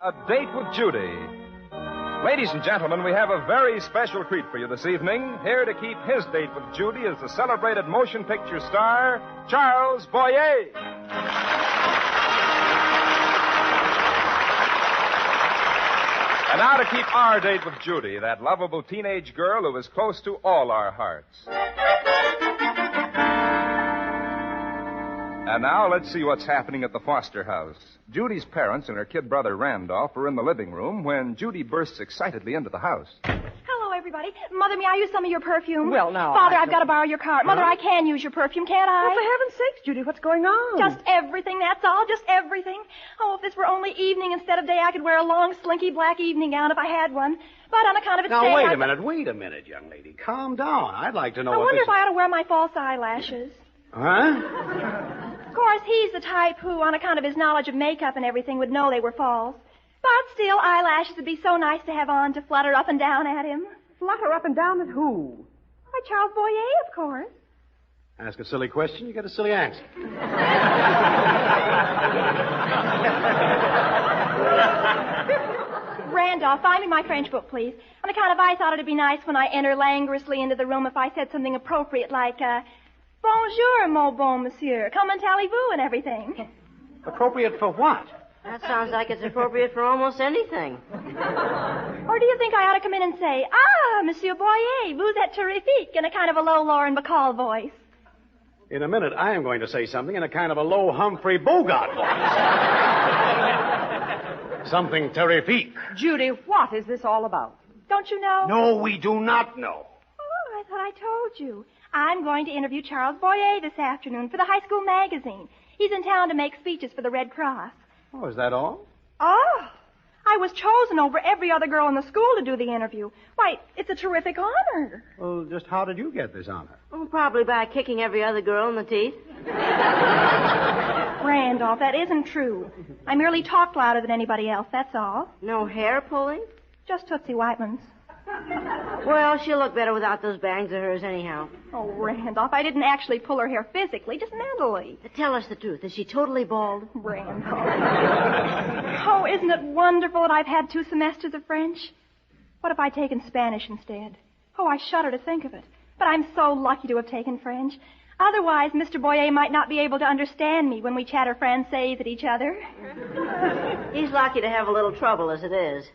A Date with Judy. Ladies and gentlemen, we have a very special treat for you this evening. Here to keep his date with Judy is the celebrated motion picture star, Charles Boyer. And now to keep our date with Judy, that lovable teenage girl who is close to all our hearts. And now let's see what's happening at the Foster house. Judy's parents and her kid brother Randolph are in the living room when Judy bursts excitedly into the house. Hello, everybody. Mother, may I use some of your perfume? Well, now, Father, I've got to borrow your car. Mother, I can use your perfume, can't I? Oh, for heaven's sakes, Judy, what's going on? Just everything, that's all. Just everything. Oh, if this were only evening instead of day, I could wear a long, slinky black evening gown if I had one. But on account of its day... Now, wait a minute, young lady. Calm down. I'd like to know I wonder if I ought to wear my false eyelashes. Huh? Of course, he's the type who, on account of his knowledge of makeup and everything, would know they were false. But still, eyelashes would be so nice to have on to flutter up and down at him. Flutter up and down at who? Why, Charles Boyer, of course. Ask a silly question, you get a silly answer. Randolph, find me my French book, please. On account of I thought it'd be nice when I enter languorously into the room if I said something appropriate like, bonjour, mon bon monsieur. Comment allez-vous and everything. Appropriate for what? That sounds like it's appropriate for almost anything. Or do you think I ought to come in and say, Monsieur Boyer, vous êtes terrifique, in a kind of a low Lauren Bacall voice? In a minute, I am going to say something in a kind of a low Humphrey Bogart voice. Something terrifique. Judy, what is this all about? Don't you know? No, we do not know. Oh, I thought I told you. I'm going to interview Charles Boyer this afternoon for the high school magazine. He's in town to make speeches for the Red Cross. Oh, is that all? Oh, I was chosen over every other girl in the school to do the interview. Why, it's a terrific honor. Well, just how did you get this honor? Oh, probably by kicking every other girl in the teeth. Randolph, that isn't true. I merely talked louder than anybody else, that's all. No hair pulling? Just Tootsie Whiteman's. Well, she'll look better without those bangs of hers anyhow. Oh, Randolph, I didn't actually pull her hair physically, just mentally. Tell us the truth. Is she totally bald? Randolph. Oh, isn't it wonderful that I've had 2 semesters of French? What if I'd taken Spanish instead? Oh, I shudder to think of it. But I'm so lucky to have taken French. Otherwise, Mr. Boyer might not be able to understand me when we chatter Francais at each other. He's lucky to have a little trouble as it is.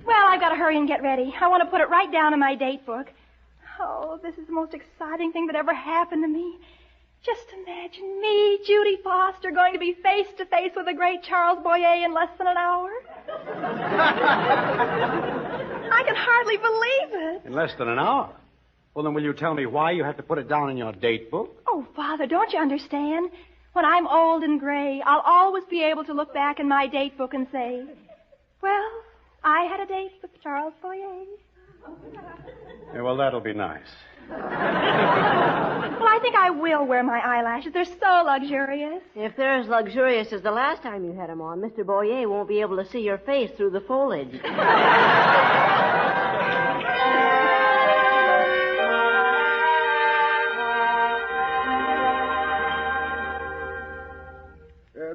Well, I've got to hurry and get ready. I want to put it right down in my date book. Oh, this is the most exciting thing that ever happened to me. Just imagine me, Judy Foster, going to be face to face with the great Charles Boyer in less than an hour. I can hardly believe it. In less than an hour? Well, then will you tell me why you have to put it down in your date book? Oh, Father, don't you understand? When I'm old and gray, I'll always be able to look back in my date book and say, well, I had a date with Charles Boyer. Yeah, well, that'll be nice. Well, I think I will wear my eyelashes. They're so luxurious. If they're as luxurious as the last time you had them on, Mr. Boyer won't be able to see your face through the foliage.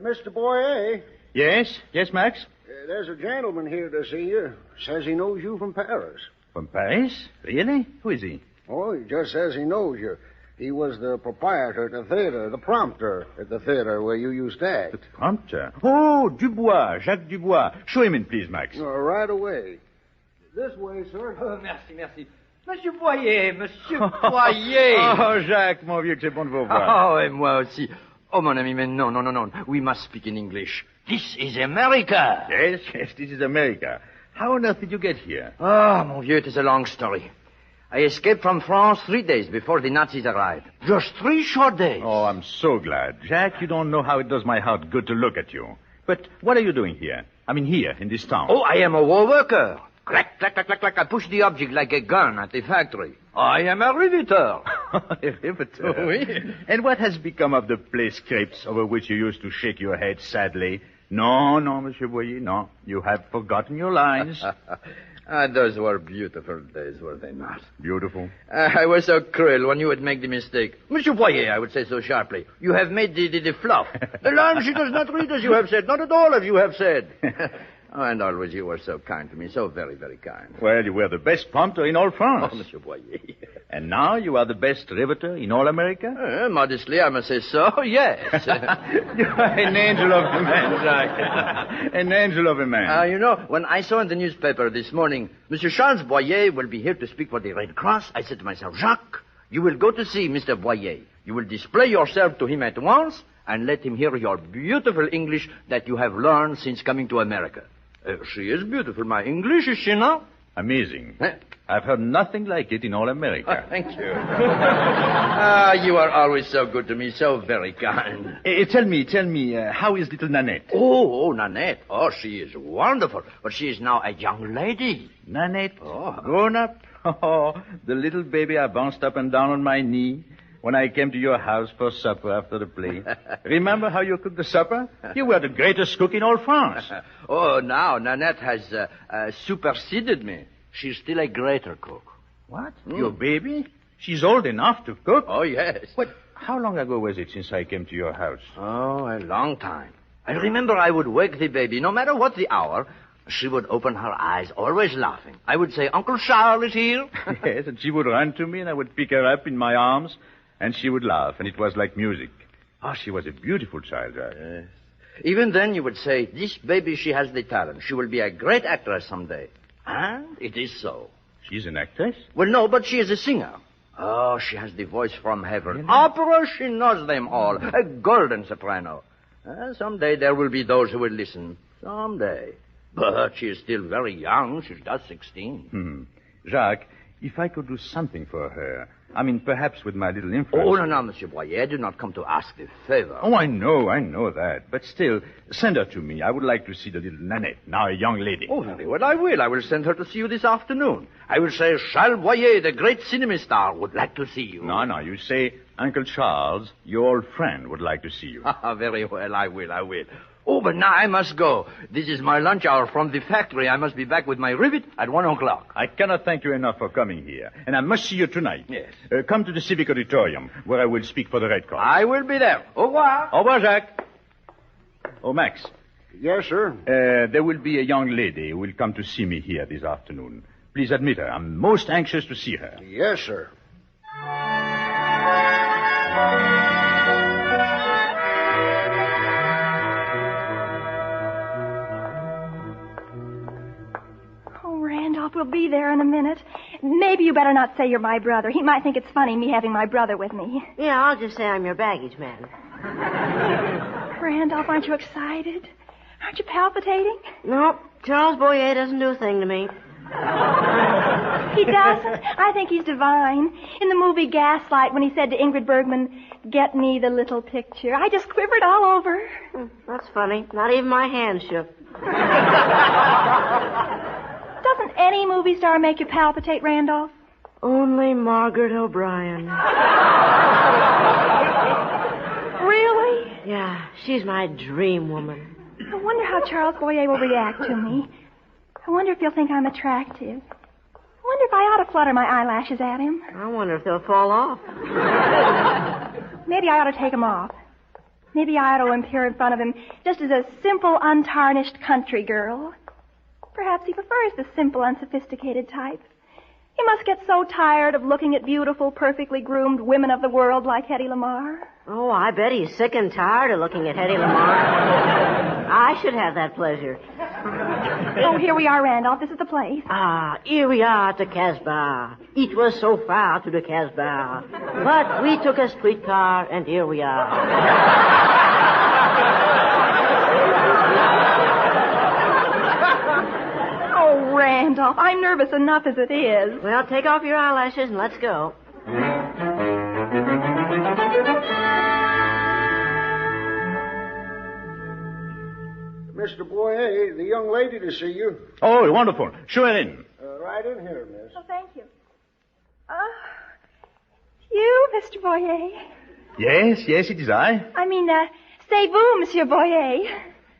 Mr. Boyer. Yes, Max? There's a gentleman here to see you. Says he knows you from Paris. From Paris? Really? Who is he? Oh, he just says he knows you. He was the proprietor at the theater, the prompter at the theater where you used to act. The prompter? Oh, Dubois, Jacques Dubois. Show him in, please, Max. Right away. This way, sir. Merci. Monsieur Boyer, Monsieur Boyer. Oh, Jacques, mon vieux, que c'est bon de vous voir. Oh, et moi aussi. Oh, mon ami, mais non. We must speak in English. This is America. Yes, this is America. How on earth did you get here? Ah, mon vieux, it is a long story. I escaped from France 3 days before the Nazis arrived. Just 3 short days. Oh, I'm so glad. Jacques, you don't know how it does my heart good to look at you. But what are you doing here? I mean, here, in this town. Oh, I am a war worker. Clack, clack, clack, clack, clack. I push the object like a gun at the factory. I am a riveter. A riveter? Oui. And what has become of the place crepes over which you used to shake your head sadly? No, Monsieur Boyer, no. You have forgotten your lines. Those were beautiful days, were they not? Beautiful. I was so cruel when you would make the mistake. Monsieur Boyer, I would say so sharply. You have made the fluff. The line she does not read as you have said. Not at all as you have said. Oh, and always you were so kind to me, so very, very kind. Well, you were the best prompter in all France. Oh, Monsieur Boyer. And now you are the best riveter in all America? Modestly, I must say so, yes. You are an angel of a man, Jacques. An angel of a man. You know, when I saw in the newspaper this morning, Monsieur Charles Boyer will be here to speak for the Red Cross, I said to myself, Jacques, you will go to see Mr. Boyer. You will display yourself to him at once and let him hear your beautiful English that you have learned since coming to America. She is beautiful, my English, is she not? Amazing. I've heard nothing like it in all America. Oh, thank you. You are always so good to me, so very kind. Tell me, how is little Nanette? Oh, Nanette. Oh, she is wonderful. But she is now a young lady. Nanette? Grown up? Oh, the little baby I bounced up and down on my knee when I came to your house for supper after the play. Remember how you cooked the supper? You were the greatest cook in all France. Oh, now Nanette has superseded me. She's still a greater cook. What? Your baby? She's old enough to cook? Oh, yes. What? How long ago was it since I came to your house? Oh, a long time. I remember I would wake the baby, no matter what the hour. She would open her eyes, always laughing. I would say, Uncle Charles is here. Yes, and she would run to me, and I would pick her up in my arms, and she would laugh, and it was like music. Oh, she was a beautiful child, Jack. Yes. Even then you would say, this baby, she has the talent. She will be a great actress someday. And it is so. She's an actress? Well, no, but she is a singer. Oh, she has the voice from heaven. Really? Opera, she knows them all. A golden soprano. Someday there will be those who will listen. Someday. But she is still very young. She's just 16. Jacques, if I could do something for her, I mean, perhaps with my little influence... Oh, no, Monsieur Boyer, I do not come to ask the favor. Oh, I know that. But still, send her to me. I would like to see the little Nanette, now a young lady. Oh, very well, I will. I will send her to see you this afternoon. I will say, Charles Boyer, the great cinema star, would like to see you. No, you say, Uncle Charles, your old friend, would like to see you. Very well, I will. Oh, but now I must go. This is my lunch hour from the factory. I must be back with my rivet at 1 o'clock. I cannot thank you enough for coming here. And I must see you tonight. Yes. Come to the Civic Auditorium, where I will speak for the Red Cross. I will be there. Au revoir. Au revoir, Jacques. Oh, Max. Yes, sir? There will be a young lady who will come to see me here this afternoon. Please admit her. I'm most anxious to see her. Yes, sir. We'll be there in a minute. Maybe you better not say you're my brother. He might think it's funny, me having my brother with me. Yeah, I'll just say I'm your baggage man. Randolph, aren't you excited? Aren't you palpitating? No, Charles Boyer doesn't do a thing to me. He doesn't? I think he's divine. In the movie Gaslight, when he said to Ingrid Bergman, "Get me the little picture," I just quivered all over. That's funny. Not even my hand shook. Doesn't any movie star make you palpitate, Randolph? Only Margaret O'Brien. Really? Yeah, she's my dream woman. I wonder how Charles Boyer will react to me. I wonder if he'll think I'm attractive. I wonder if I ought to flutter my eyelashes at him. I wonder if they'll fall off. Maybe I ought to take them off. Maybe I ought to appear in front of him just as a simple, untarnished country girl. Perhaps he prefers the simple, unsophisticated type. He must get so tired of looking at beautiful, perfectly groomed women of the world like Hedy Lamarr. Oh, I bet he's sick and tired of looking at Hedy Lamarr. I should have that pleasure. Oh, here we are, Randolph. This is the place. Ah, here we are at the Casbah. It was so far to the Casbah. But we took a streetcar, and here we are. Oh, Randolph, I'm nervous enough as it is. Well, take off your eyelashes and let's go. Mr. Boyer, the young lady to see you. Oh, wonderful. Show her in. Right in here, miss. Oh, thank you. You, Mr. Boyer? Yes, it is I. I mean, c'est vous, Monsieur Boyer.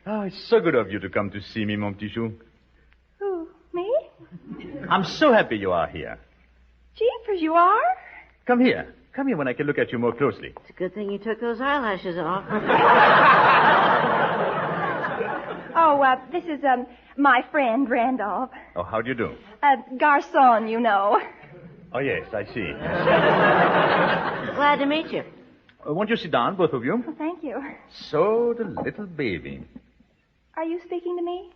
Oh, it's so good of you to come to see me, mon petit chou. Who, me? I'm so happy you are here. Jeepers, you are? Come here when I can look at you more closely. It's a good thing you took those eyelashes off. Oh, this is, my friend, Randolph. Oh, how do you do? Garçon, you know. Oh, yes, I see. Glad to meet you. Won't you sit down, both of you? Oh, thank you. So, the little baby. Are you speaking to me?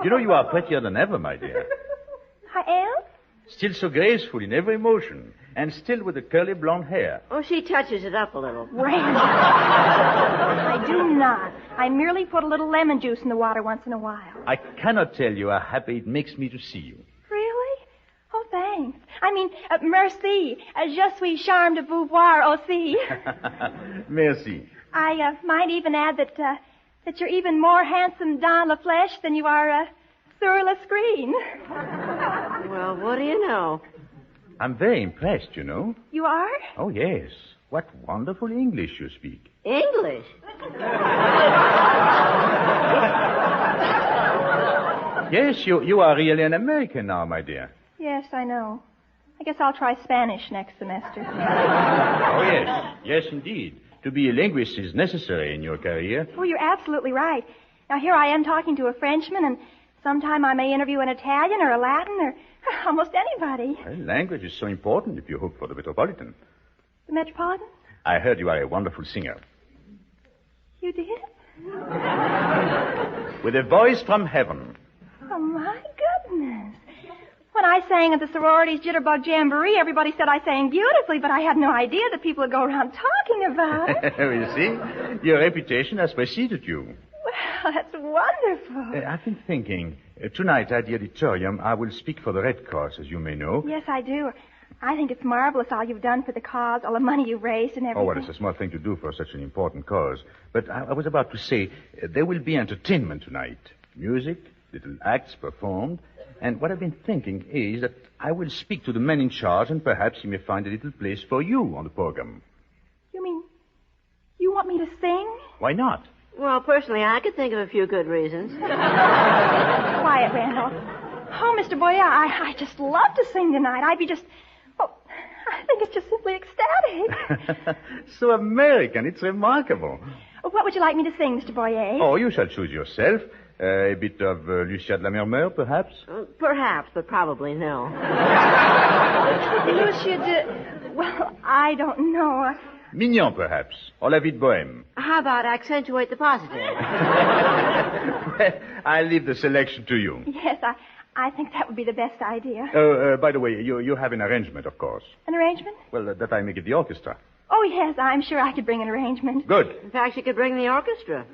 You know you are prettier than ever, my dear. I am? Still so graceful in every motion, and still with the curly blonde hair. Oh, she touches it up a little. Randolph. I do not. I merely put a little lemon juice in the water once in a while. I cannot tell you how happy it makes me to see you. Really? Oh, thanks. I mean, merci. Je suis charme de vous voir aussi. Merci. I might even add that you're even more handsome dans la flesh than you are sur la screen. Well, what do you know? I'm very impressed, you know. You are? Oh, yes. What wonderful English you speak. English? Yes, you are really an American now, my dear. Yes, I know. I guess I'll try Spanish next semester. Oh, yes. Yes, indeed. To be a linguist is necessary in your career. Oh, you're absolutely right. Now, here I am talking to a Frenchman, and sometime I may interview an Italian or a Latin or almost anybody. Well, language is so important if you hope for the Metropolitan. The Metropolitan? I heard you are a wonderful singer. You did? With a voice from heaven. Oh, my goodness. When I sang at the sororities Jitterbug Jamboree, everybody said I sang beautifully, but I had no idea that people would go around talking about it. You see, your reputation has preceded you. Well, that's wonderful. I've been thinking. Tonight at the auditorium, I will speak for the Red Cross, as you may know. Yes, I do. I think it's marvelous all you've done for the cause, all the money you've raised and everything. Oh, well, it's a small thing to do for such an important cause. But I was about to say, there will be entertainment tonight. Music, little acts performed. And what I've been thinking is that I will speak to the man in charge, and perhaps he may find a little place for you on the program. You mean you want me to sing? Why not? Well, personally, I could think of a few good reasons. Quiet, Randolph. Oh, Mr. Boyer, I just love to sing tonight. I'd be just... Oh, I think it's just simply ecstatic. So American. It's remarkable. What would you like me to sing, Mr. Boyer? Oh, you shall choose yourself. A bit of Lucia de la Murmure, perhaps? Perhaps, but probably no. Lucia de... Well, I don't know. Mignon, perhaps. Or La Vie de Bohème. How about accentuate the positive? Well, I'll leave the selection to you. Yes, I think that would be the best idea. By the way, you have an arrangement, of course. An arrangement? Well, that I may give the orchestra. Oh, yes, I'm sure I could bring an arrangement. Good. In fact, you could bring the orchestra.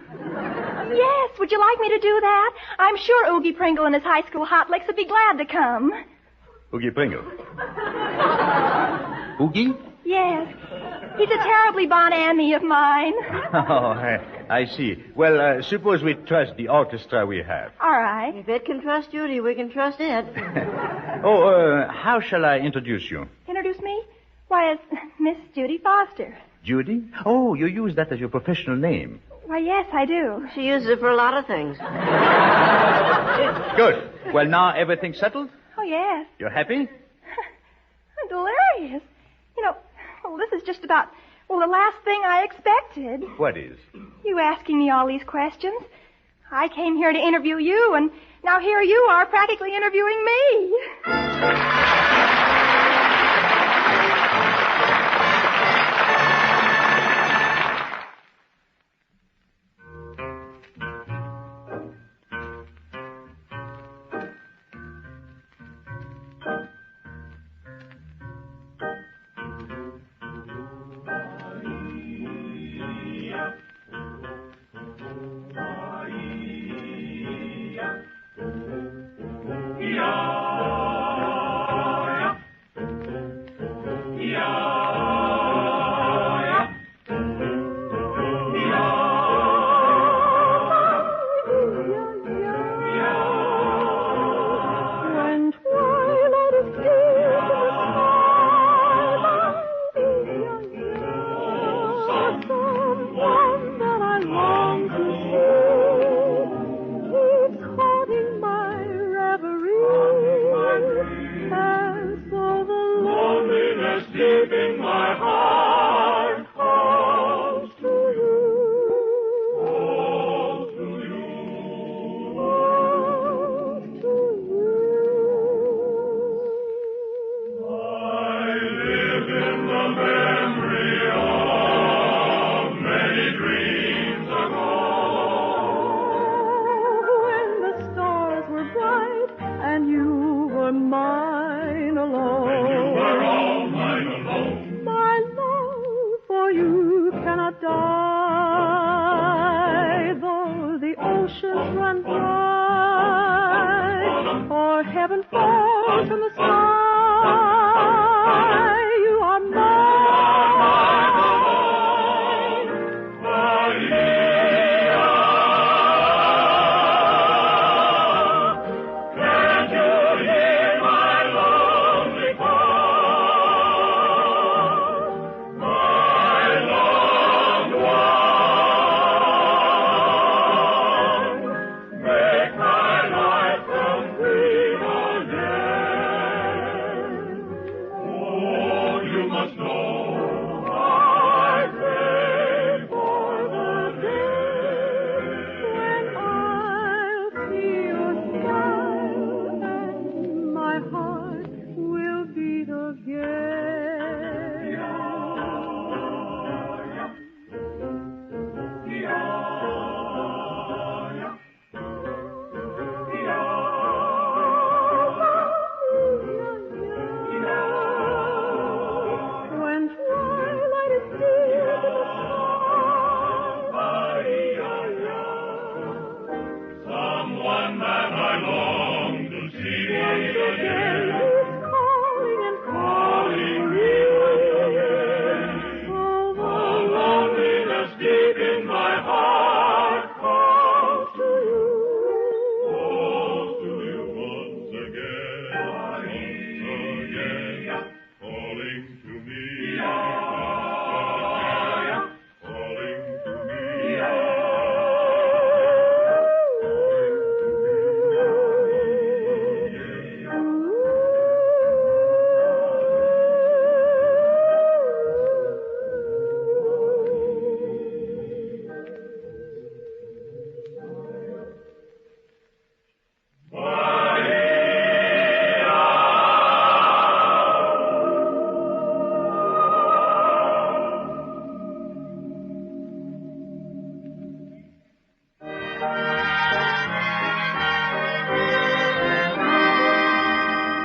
Yes, would you like me to do that? I'm sure Oogie Pringle and his high school hot licks would be glad to come. Oogie Pringle. Oogie? Yes. He's a terribly bon ami of mine. Oh, I see. Well, suppose we trust the orchestra we have. All right. If it can trust Judy, we can trust it. How shall I introduce you? Introduce me? Why, it's Miss Judy Foster. Judy? Oh, you use that as your professional name. Why, yes, I do. She uses it for a lot of things. Good. Well, now everything's settled? Oh, yes. You're happy? Delirious. You know, well, this is just about, the last thing I expected. What is? You asking me all these questions. I came here to interview you, and now here you are practically interviewing me. or heaven falls from the sky, you are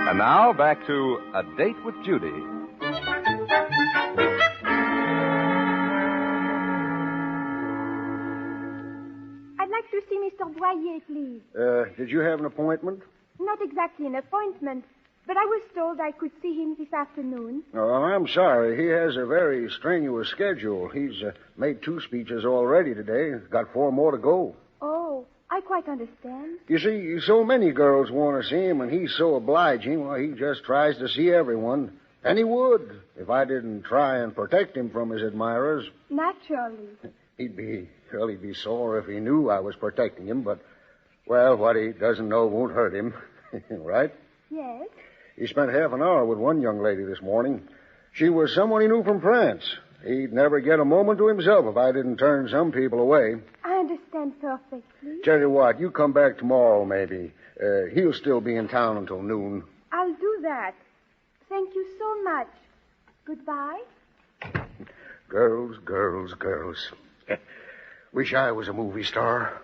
And now, back to A Date with Judy. I'd like to see Mr. Boyer, please. Did you have an appointment? Not exactly an appointment, but I was told I could see him this afternoon. Oh, I'm sorry. He has a very strenuous schedule. He's made 2 speeches already today. Got 4 more to go. Oh, I quite understand. You see, so many girls want to see him, and he's so obliging. Well, he just tries to see everyone. And he would, if I didn't try and protect him from his admirers. Naturally. He'd be sore if he knew I was protecting him, but, well, what he doesn't know won't hurt him. Right? Yes? He spent half an hour with one young lady this morning. She was someone he knew from France. He'd never get a moment to himself if I didn't turn some people away. I understand perfectly. Tell you what, you come back tomorrow, maybe. He'll still be in town until noon. I'll do that. Thank you so much. Goodbye. Girls, girls, girls. Wish I was a movie star.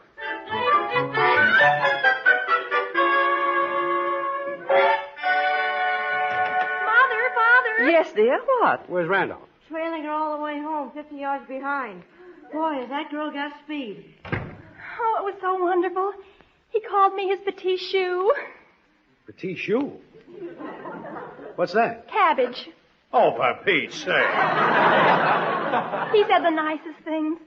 Father. Yes, dear, what? Where's Randolph? Trailing her all the way home, 50 yards behind. Boy, has that girl got speed. Oh, it was so wonderful. He called me his petit choux. Petit choux? What's that? Cabbage. Oh, for Pete's sake. He said the nicest things.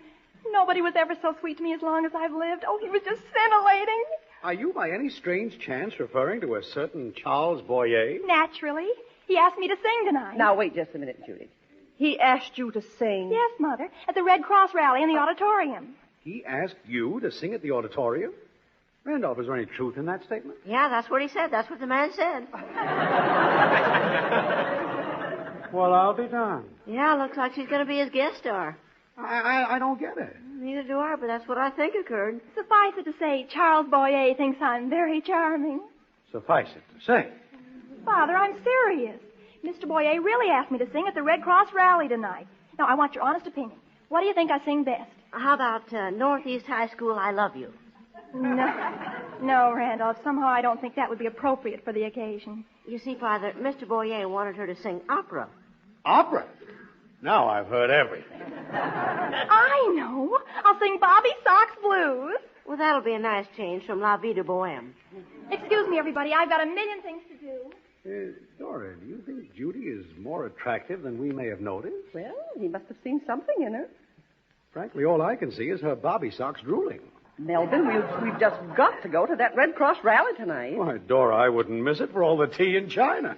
Nobody was ever so sweet to me as long as I've lived. Oh, he was just scintillating. Are you by any strange chance referring to a certain Charles Boyer? Naturally. He asked me to sing tonight. Now, wait just a minute, Judy. He asked you to sing? Yes, Mother. At the Red Cross rally in the auditorium. He asked you to sing at the auditorium? Randolph, is there any truth in that statement? Yeah, that's what he said. That's what the man said. Well, I'll be darned. Yeah, looks like she's going to be his guest star. I don't get it. Neither do I, but that's what I think occurred. Suffice it to say, Charles Boyer thinks I'm very charming. Suffice it to say. Father, I'm serious. Mr. Boyer really asked me to sing at the Red Cross rally tonight. Now, I want your honest opinion. What do you think I sing best? How about Northeast High School, I Love You? No, Randolph. Somehow I don't think that would be appropriate for the occasion. You see, Father, Mr. Boyer wanted her to sing opera. Opera? Now I've heard everything. I know. I'll sing Bobby Sox Blues. Well, that'll be a nice change from La Vie de Boheme. Excuse me, everybody. I've got a million things to do. Dora, do you think Judy is more attractive than we may have noticed? Well, he must have seen something in her. Frankly, all I can see is her bobby socks drooling. Melvin, we've just got to go to that Red Cross rally tonight. Why, Dora, I wouldn't miss it for all the tea in China.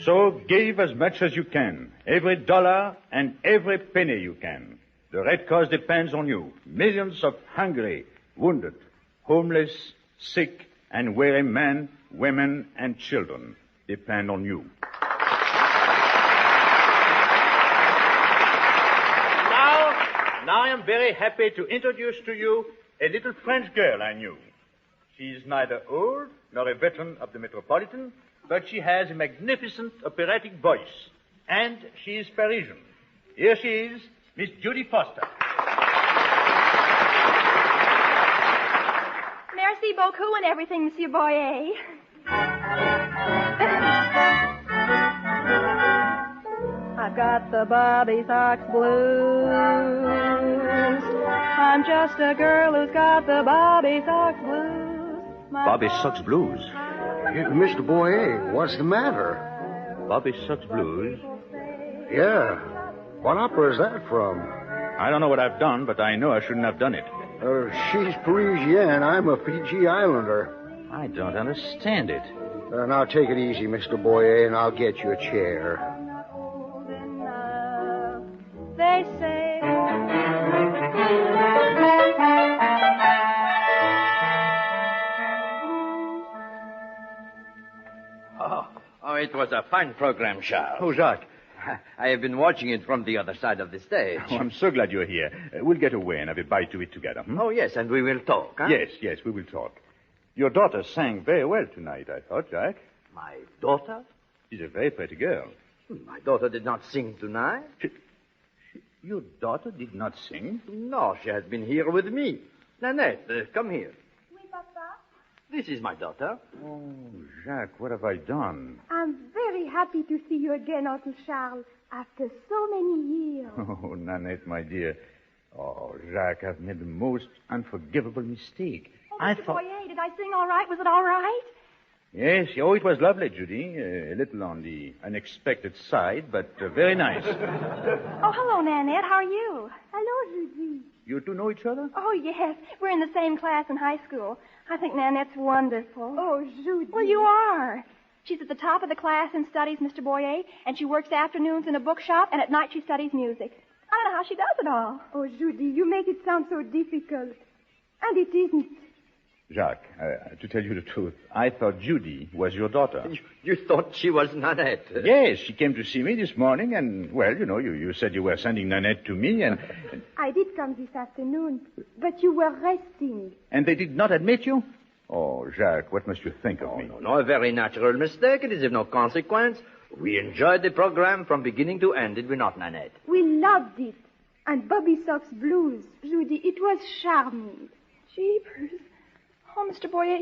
So give as much as you can, every dollar and every penny you can. The Red Cross depends on you. Millions of hungry, wounded, homeless, sick, and weary men, women, and children depend on you. Now I am very happy to introduce to you a little French girl I knew. She is neither old nor a veteran of the Metropolitan, but she has a magnificent operatic voice, and she is Parisian. Here she is, Miss Judy Foster. Merci beaucoup and everything, Monsieur Boyer. I've got the bobby socks blues. I'm just a girl who's got the bobby socks blues. Bobby Socks Blues. Mr. Boyer, what's the matter? Bobby Socks Blues? Yeah. What opera is that from? I don't know what I've done, but I know I shouldn't have done it. She's Parisian. I'm a Fiji Islander. I don't understand it. Now take it easy, Mr. Boyer, and I'll get you a chair. They say. Oh, it was a fine program, Charles. Oh, Jacques. I have been watching it from the other side of the stage. Oh, I'm so glad you're here. We'll get away and have a bite to eat together. Oh, yes, and we will talk, huh? Yes, we will talk. Your daughter sang very well tonight, I thought, Jack. My daughter? She's a very pretty girl. My daughter did not sing tonight. Your daughter did not sing? No, she has been here with me. Nanette, come here. Oui, Papa. This is my daughter. Oh, Jacques, what have I done? I'm very happy to see you again, Uncle Charles, after so many years. Oh, Nanette, my dear. Oh, Jacques, I've made the most unforgivable mistake. Oh, Mr. Boyer, did I sing all right? Was it all right? Yes, oh, it was lovely, Judy. A little on the unexpected side, but very nice. Oh, hello, Nanette. How are you? Hello, Judy. You two know each other? Oh, yes. We're in the same class in high school. I think Nanette's wonderful. Oh, Judy. Well, you are. She's at the top of the class in studies, Mr. Boyer, and she works afternoons in a bookshop, and at night she studies music. I don't know how she does it all. Oh, Judy, you make it sound so difficult. And it isn't. Jacques, to tell you the truth, I thought Judy was your daughter. You thought she was Nanette? Yes, she came to see me this morning, and, well, you know, you said you were sending Nanette to me, and... I did come this afternoon, but you were resting. And they did not admit you? Oh, Jacques, what must you think of me? No, a very natural mistake. It is of no consequence. We enjoyed the program from beginning to end, did we not, Nanette? We loved it. And Bobby Sox Blues, Judy, it was charming. Jeepers. Oh, Mr. Boyer,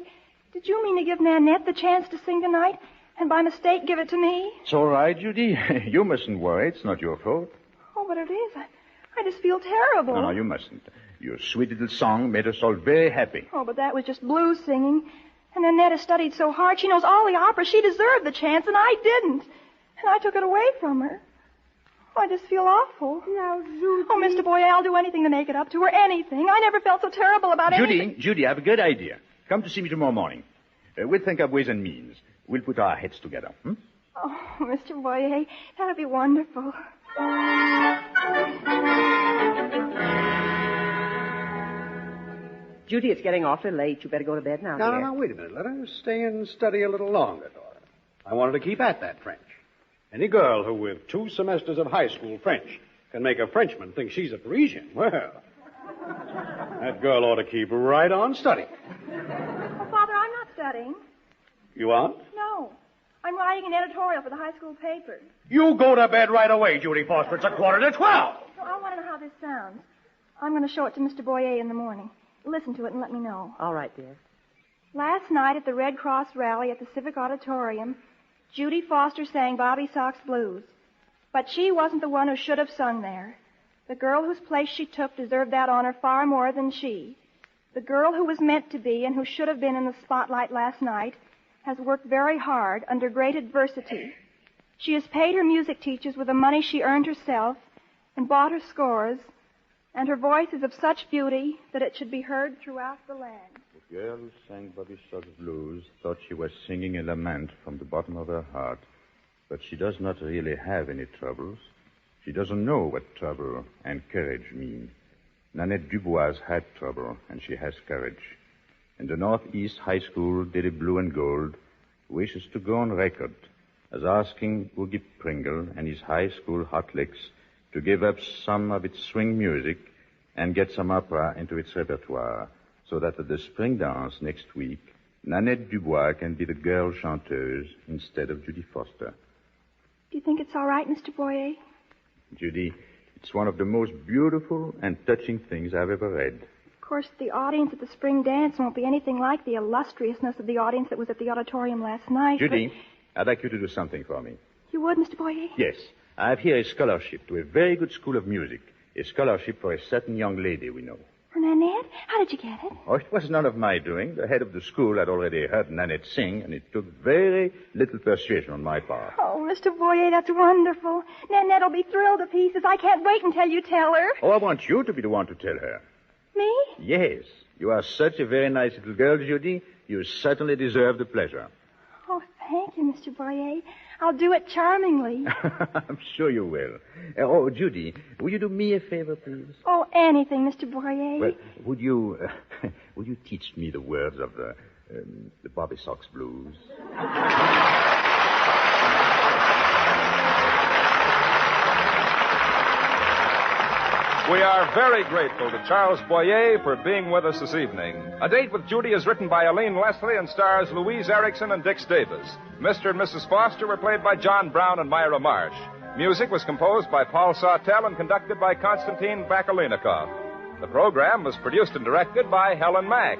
did you mean to give Nanette the chance to sing tonight and by mistake give it to me? It's all right, Judy. You mustn't worry. It's not your fault. Oh, but it is. I just feel terrible. No, you mustn't. Your sweet little song made us all very happy. Oh, but that was just blues singing. And Nanette has studied so hard. She knows all the operas. She deserved the chance, and I didn't. And I took it away from her. Oh, I just feel awful. Now, Judy. Oh, Mr. Boyer, I'll do anything to make it up to her. Anything. I never felt so terrible about anything. Judy, I have a good idea. Come to see me tomorrow morning. We'll think up ways and means. We'll put our heads together. Oh, Mr. Boyer, that'll be wonderful. Judy, it's getting awfully late. You better go to bed now, dear. No, wait a minute. Let her stay and study a little longer, Dora. I want her to keep at that French. Any girl who, with 2 semesters of high school French, can make a Frenchman think she's a Parisian, well, that girl ought to keep right on studying. Oh, Father, I'm not studying. You aren't? No. I'm writing an editorial for the high school paper. You go to bed right away, Judy Foster. It's 11:45. So I want to know how this sounds. I'm going to show it to Mr. Boyer in the morning. Listen to it and let me know. All right, dear. Last night at the Red Cross rally at the Civic Auditorium, Judy Foster sang Bobby Sox Blues. But she wasn't the one who should have sung there. The girl whose place she took deserved that honor far more than she. The girl who was meant to be and who should have been in the spotlight last night has worked very hard under great adversity. She has paid her music teachers with the money she earned herself and bought her scores, and her voice is of such beauty that it should be heard throughout the land. The girl who sang Bobby Sox blues thought she was singing a lament from the bottom of her heart, but she does not really have any troubles. She doesn't know what trouble and courage mean. Nanette Dubois had trouble, and she has courage. In the Northeast High School, Diddy Blue and Gold wishes to go on record as asking Oogie Pringle and his high school hot licks to give up some of its swing music and get some opera into its repertoire, so that at the spring dance next week, Nanette Dubois can be the girl chanteuse instead of Judy Foster. Do you think it's all right, Mr. Boyer? Judy, it's one of the most beautiful and touching things I've ever read. Of course, the audience at the spring dance won't be anything like the illustriousness of the audience that was at the auditorium last night. Judy, I'd like you to do something for me. You would, Mr. Boyer? Yes. I have here a scholarship to a very good school of music. A scholarship for a certain young lady we know. For Nanette? How did you get it? Oh, it was none of my doing. The head of the school had already heard Nanette sing, and it took very little persuasion on my part. Oh, Mr. Boyer, that's wonderful. Nanette'll be thrilled to pieces. I can't wait until you tell her. Oh, I want you to be the one to tell her. Me? Yes. You are such a very nice little girl, Judy. You certainly deserve the pleasure. Oh, thank you, Mr. Boyer. I'll do it charmingly. I'm sure you will. Oh, Judy, will you do me a favor, please? Oh, anything, Mr. Boyer. Well, would you teach me the words of the Bobby Sox blues? We are very grateful to Charles Boyer for being with us this evening. A Date with Judy is written by Aline Leslie and stars Louise Erickson and Dix Davis. Mr. and Mrs. Foster were played by John Brown and Myra Marsh. Music was composed by Paul Sawtelle and conducted by Konstantin Bakaleynikov. The program was produced and directed by Helen Mack.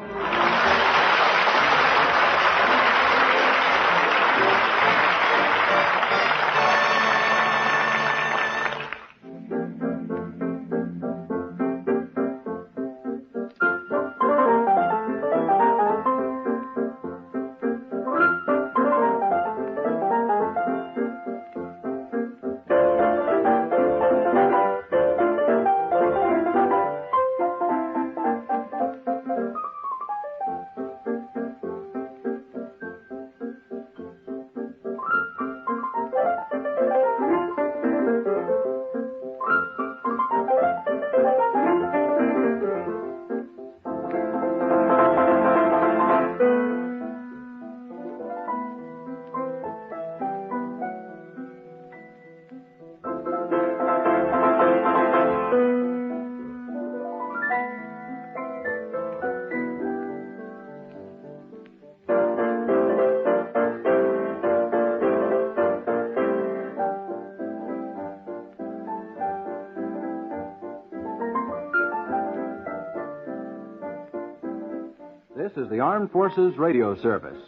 This is the Armed Forces Radio Service.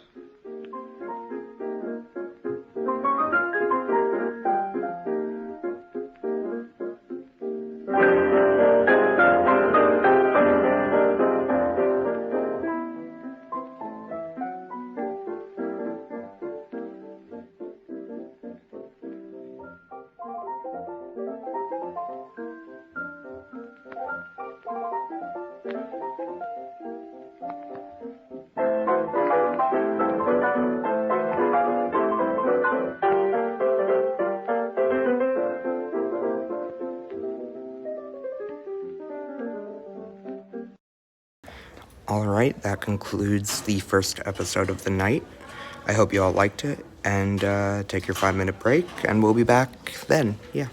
All right, that concludes the first episode of the night. I hope you all liked it, and take your 5-minute break, and we'll be back then. Yeah.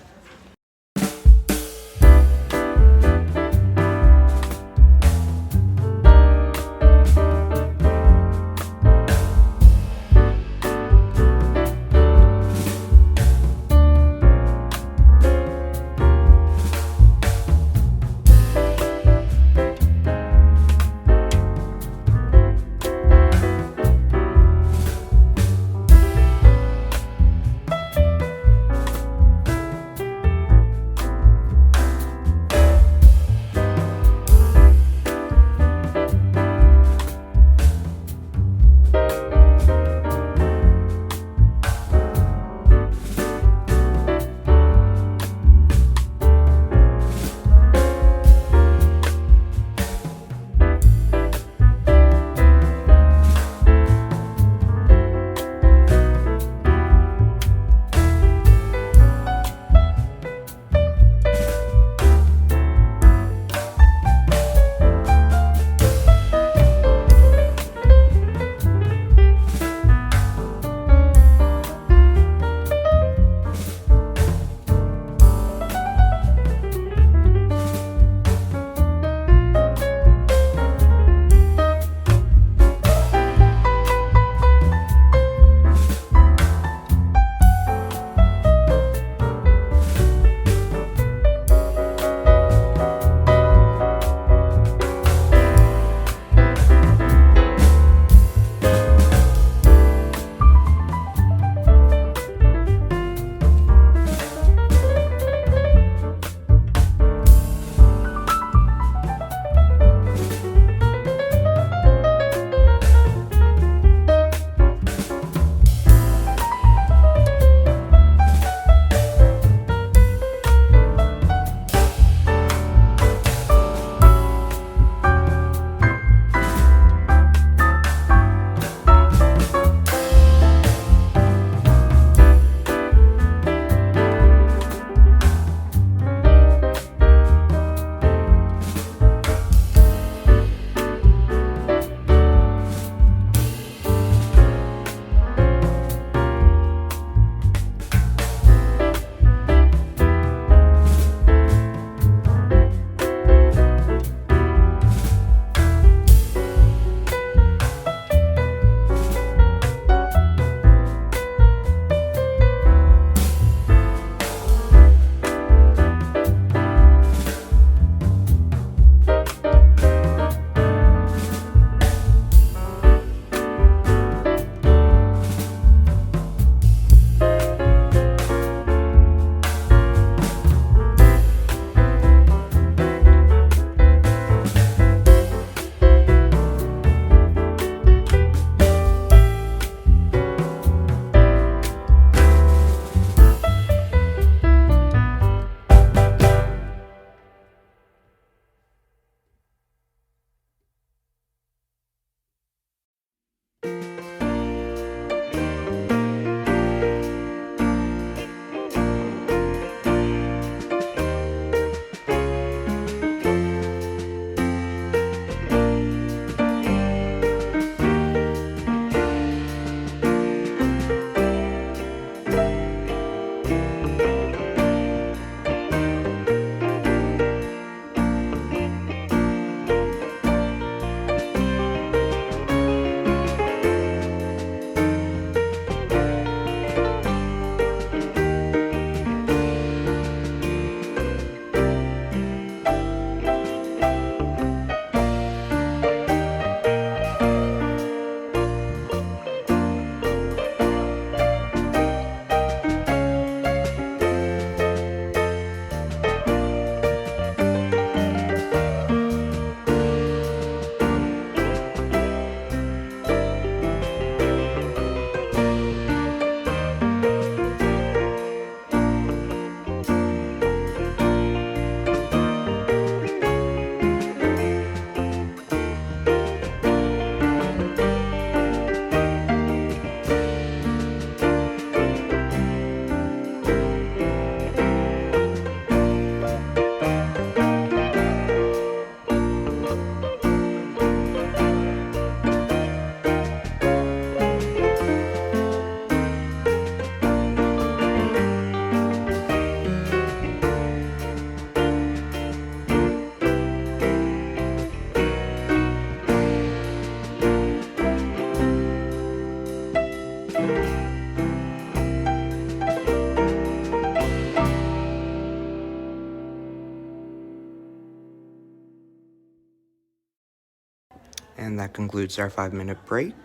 And that concludes our 5-minute break.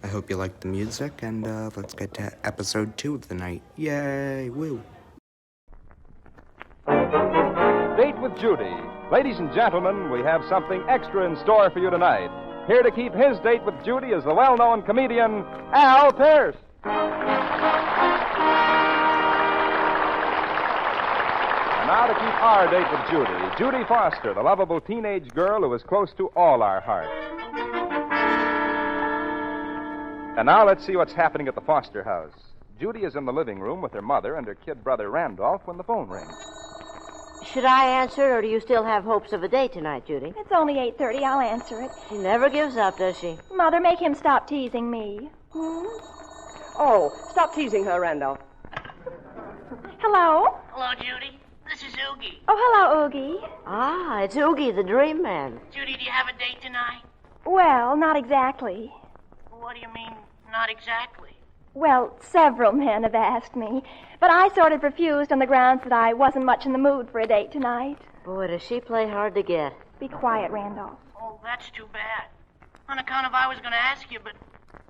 I hope you liked the music, and let's get to episode 2 of the night. Yay, woo. Date with Judy. Ladies and gentlemen, we have something extra in store for you tonight. Here to keep his date with Judy is the well-known comedian, Al Pierce. And now to keep our date with Judy Foster, the lovable teenage girl who is close to all our hearts. And now let's see what's happening at the Foster house. Judy is in the living room with her mother and her kid brother Randolph when the phone rings. Should I answer, or do you still have hopes of a date tonight, Judy? It's only 8:30. I'll answer it. She never gives up, does she? Mother, make him stop teasing me. Oh, stop teasing her, Randolph. Hello? Hello, Judy. This is Oogie. Oh, hello, Oogie. Ah, it's Oogie, the dream man. Judy, do you have a date tonight? Well, not exactly. What do you mean, not exactly? Well, several men have asked me, but I sort of refused on the grounds that I wasn't much in the mood for a date tonight. Boy, does she play hard to get. Be quiet, Randolph. Oh, that's too bad. On account of I was going to ask you, but,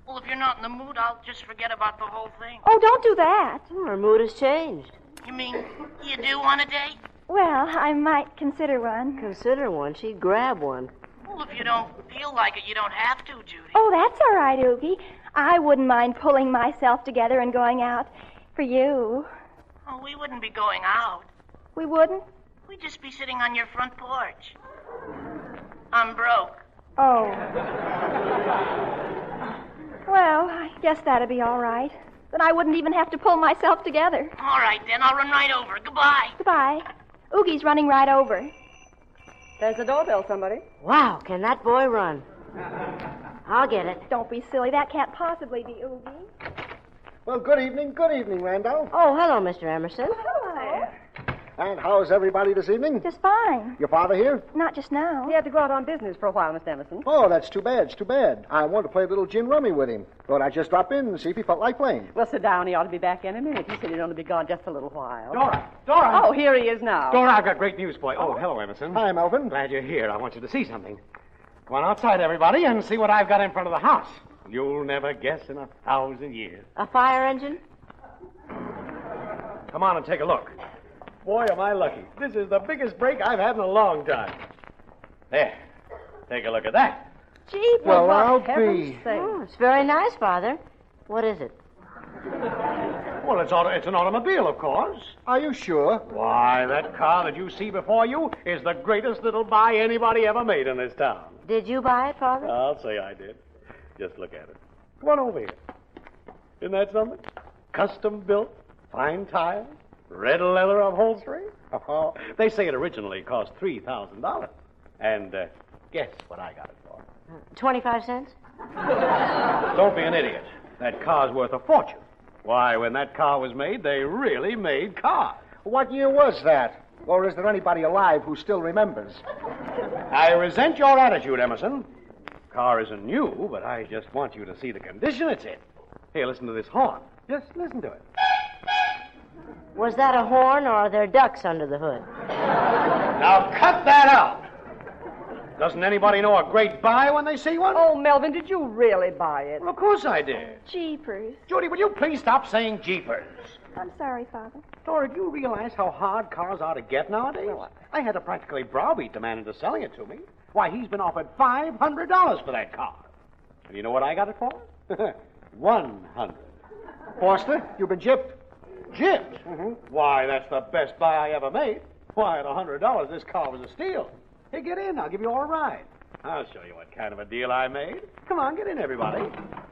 well, if you're not in the mood, I'll just forget about the whole thing. Oh, don't do that. Her mood has changed. You mean you do want a date? Well, I might consider one. Consider one. She'd grab one. Well, if you don't feel like it, you don't have to, Judy. Oh, that's all right, Oogie. I wouldn't mind pulling myself together and going out for you. Oh, we wouldn't be going out. We wouldn't? We'd just be sitting on your front porch. I'm broke. Oh. Well, I guess that'd be all right. Then I wouldn't even have to pull myself together. All right, then. I'll run right over. Goodbye. Goodbye. Oogie's running right over. There's the doorbell, somebody. Wow, can that boy run? I'll get it. Don't be silly. That can't possibly be Oogie. Well, good evening, Randolph. Oh, hello, Mr. Emerson. Hello. And how's everybody this evening? Just fine. Your father here? Not just now. He had to go out on business for a while, Mr. Emerson. Oh, that's too bad. It's too bad. I wanted to play a little gin rummy with him. Thought I'd just drop in and see if he felt like playing. Well, sit down. He ought to be back in a minute. He said he'd only be gone just a little while. Dora! Oh, here he is now. Dora, I've got great news for you. Oh, hello, Emerson. Hi, Melvin. Glad you're here. I want you to see something. Go on outside, everybody, and see what I've got in front of the house. You'll never guess in 1,000 years. A fire engine? Come on and take a look. Boy, am I lucky. This is the biggest break I've had in a long time. There. Take a look at that. Gee, Well, I'll heaven's be. sake. Oh, it's very nice, Father. What is it? Well, it's an automobile, of course. Are you sure? Why, that car that you see before you is the greatest little buy anybody ever made in this town. Did you buy it, Father? I'll say I did. Just look at it. Come on over here. Isn't that something? Custom built, fine tires, red leather upholstery. Oh, they say it originally cost $3,000. And guess what I got it for? 25 cents? Don't be an idiot. That car's worth a fortune. Why, when that car was made, they really made cars. What year was that? Or is there anybody alive who still remembers? I resent your attitude, Emerson. Car isn't new, but I just want you to see the condition it's in. Here, listen to this horn. Just listen to it. Was that a horn, or are there ducks under the hood? Now cut that out. Doesn't anybody know a great buy when they see one? Oh, Melvin, did you really buy it? Well, of course I did. Jeepers. Judy, will you please stop saying jeepers? I'm sorry, Father. Dora, do you realize how hard cars are to get nowadays? I had to practically browbeat the man into selling it to me. Why, he's been offered $500 for that car. And you know what I got it for? 100. Foster, you've been gypped. Gypped? Mm-hmm. Why, that's the best buy I ever made. Why, at $100, this car was a steal. Hey, get in. I'll give you all a ride. I'll show you what kind of a deal I made. Come on, get in, everybody.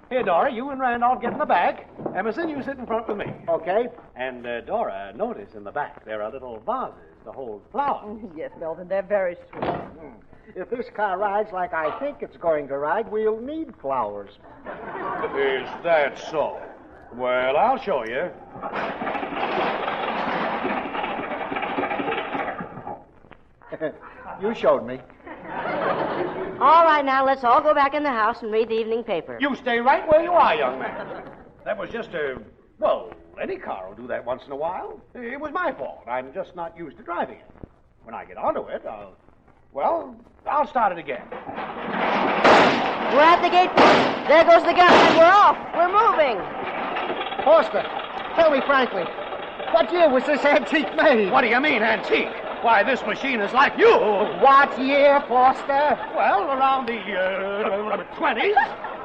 Here, Dora, you and Randolph get in the back. Emerson, you sit in front with me. Okay. And, Dora, notice in the back there are little vases to hold flowers. Yes, Melvin, they're very sweet. If this car rides like I think it's going to ride, we'll need flowers. Is that so? Well, I'll show you. You showed me. All right, now, let's all go back in the house and read the evening paper. You stay right where you are, young man. That was just well, any car will do that once in a while. It was my fault. I'm just not used to driving it. When I get onto it, I'll start it again. We're at the gate. There goes the gun, and we're off. We're moving. Foster, tell me frankly, what year was this antique made? What do you mean, antique? Why, this machine is like you. What year, Foster? Well, around the 20s.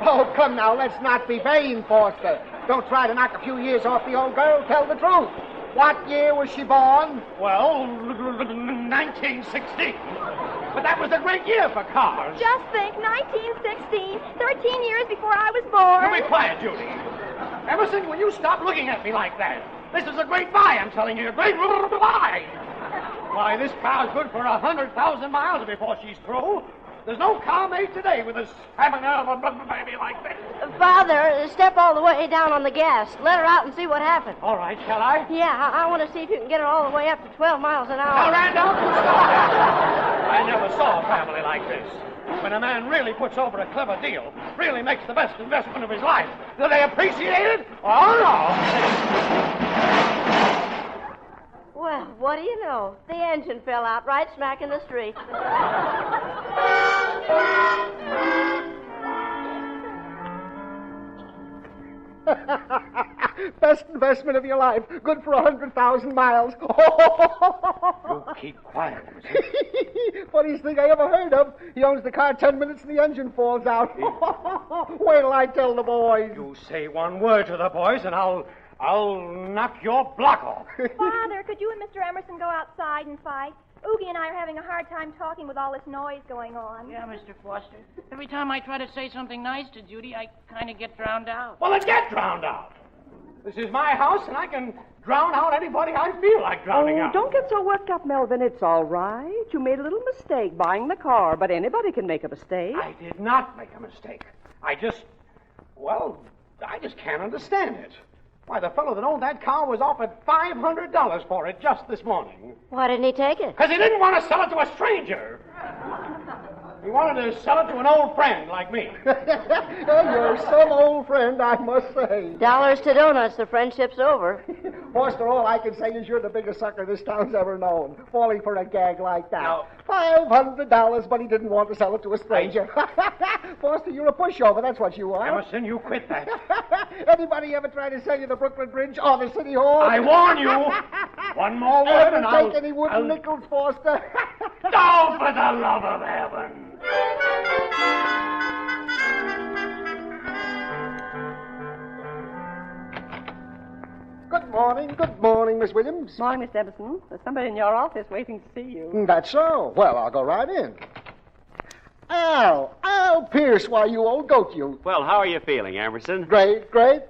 Oh, come now, let's not be vain, Foster. Don't try to knock a few years off the old girl. Tell the truth. What year was she born? Well, 1916. But that was a great year for cars. Just think, 1916, 13 years before I was born. You be quiet, Judy. Emerson, will you stop looking at me like that? This is a great buy, I'm telling you. A great buy. Why, this car's good for 100,000 miles before she's through. There's no car made today with a stamina of a baby like this. Father, step all the way down on the gas. Let her out and see what happens. All right, shall I? Yeah, I want to see if you can get her all the way up to 12 miles an hour. Now, Randolph, stop. I never saw a family like this. When a man really puts over a clever deal, really makes the best investment of his life, do they appreciate it? Oh, no. Well, what do you know? The engine fell out right smack in the street. Best investment of your life. Good for 100,000 miles. You keep quiet, Emerson. Funniest thing I ever heard of. He owns the car 10 minutes and the engine falls out. Wait till I tell the boys. You say one word to the boys and I'll knock your block off. Father, could you and Mr. Emerson go outside and fight? Oogie and I are having a hard time talking with all this noise going on. Yeah, Mr. Foster. Every time I try to say something nice to Judy, I kind of get drowned out. Well, then get drowned out. This is my house, and I can drown out anybody I feel like drowning out. Don't get so worked up, Melvin. It's all right. You made a little mistake buying the car, but anybody can make a mistake. I did not make a mistake. I just can't understand it. Why, the fellow that owned that car was offered $500 for it just this morning. Why didn't he take it? Because he didn't want to sell it to a stranger. He wanted to sell it to an old friend like me. You're some old friend, I must say. Dollars to donuts, the friendship's over. Foster, all I can say is you're the biggest sucker this town's ever known. Falling for a gag like that. Now, $500, but he didn't want to sell it to a stranger. Foster, you're a pushover, that's what you are. Emerson, you quit that. Anybody ever try to sell you the Brooklyn Bridge or the City Hall? I warn you. One more word and I'll... take any wooden nickels, Foster. Oh, for the love of heaven. Good morning, Miss Williams. Morning, Miss Emerson. There's somebody in your office waiting to see you. That's so. Well, I'll go right in. Al Pierce, why, you old goat, you. Well, how are you feeling, Emerson? Great.